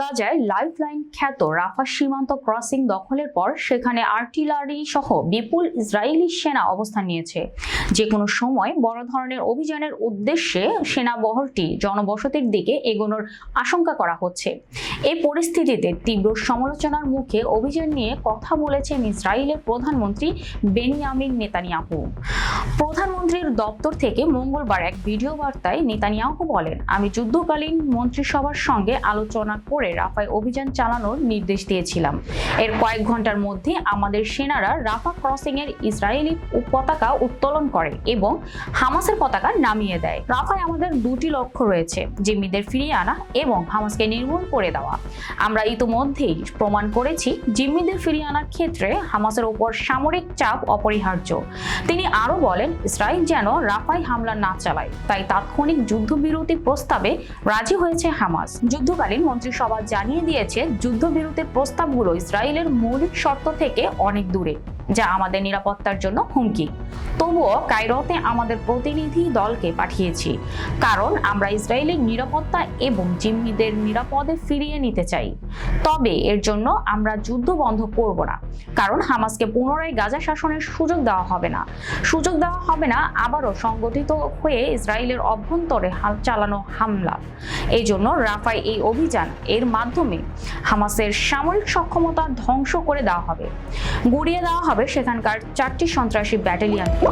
গাজায় লাইফলাইন খ্যাত রাফা সীমান্ত ক্রসিং দখলের পর সেখানে আর্টিলারি সহ বিপুল ইসরায়েলি সেনা অবস্থান নিয়েছে। যে কোনো সময় বড় ধরনের অভিযানের উদ্দেশ্যে সেনাবহরটি জনবসতির দিকে এগোনোর আশঙ্কা করা হচ্ছে। এই পরিস্থিতিতে তীব্র সমালোচনার মুখে অভিযান নিয়ে কথা বলেছেন ইসরায়েলের প্রধানমন্ত্রী বেনিয়ামিন নেতানিয়াহু। প্রধানমন্ত্রীর দপ্তর থেকে মঙ্গলবার এক ভিডিও বার্তায় নেতানিয়াহু বলেন, আমি যুদ্ধকালীন মন্ত্রিসভার সঙ্গে আলোচনা করে রাফায় অভিযান চালানোর নির্দেশ দিয়েছিলাম। এর কয়েক ঘন্টার মধ্যে আমাদের সেনারা রাফা ক্রসিং এর ইসরায়েলি পতাকা উত্তোলন করে এবং হামাসের পতাকা নামিয়ে দেয়। রাফায় আমাদের দুটি লক্ষ্য রয়েছে, জিম্মিদের ফিরিয়ে আনা এবং হামাসকে নির্মূল করে দেওয়া। আমরা ইতিমধ্যেই প্রমাণ করেছি জিম্মিদের ফিরিয়ে আনার ক্ষেত্রে হামাসের উপর সামরিক চাপ অপরিহার্য। তিনি আরো বলেন, ইসরায়েল যেন রাফায় হামলা না চালায়, তাই তাৎক্ষণিক যুদ্ধবিরতি প্রস্তাবে রাজি হয়েছে হামাস। যুদ্ধকালীন মন্ত্রিসভা জানিয়ে দিয়েছে যুদ্ধবিরতির প্রস্তাবগুলো ইসরায়েলের মৌলিক শর্ত থেকে অনেক দূরে, যা আমাদের নিরাপত্তার জন্য হুমকি। তবুও কায়রোতে আমাদের প্রতিনিধি দলকে পাঠিয়েছি, কারণ আমরা ইসরায়েলের নিরাপত্তা এবং জিম্মিদের নিরাপদে ফিরিয়ে নিতে চাই। তবে এর জন্য আমরা যুদ্ধ বন্ধ করব না, কারণ হামাসকে পুনরায় গাজা শাসনের সুযোগ দেওয়া হবে না আবারও সংগঠিত হয়ে ইসরায়েলের অভ্যন্তরে চালানো হামলা। এই জন্য রাফায় এই অভিযান এর মাধ্যমে হামাসের সামরিক সক্ষমতা ধ্বংস করে দেওয়া হবে, গুড়িয়ে দেওয়া হবে সেখানকার 4টি সন্ত্রাসী ব্যাটালিয়নকে।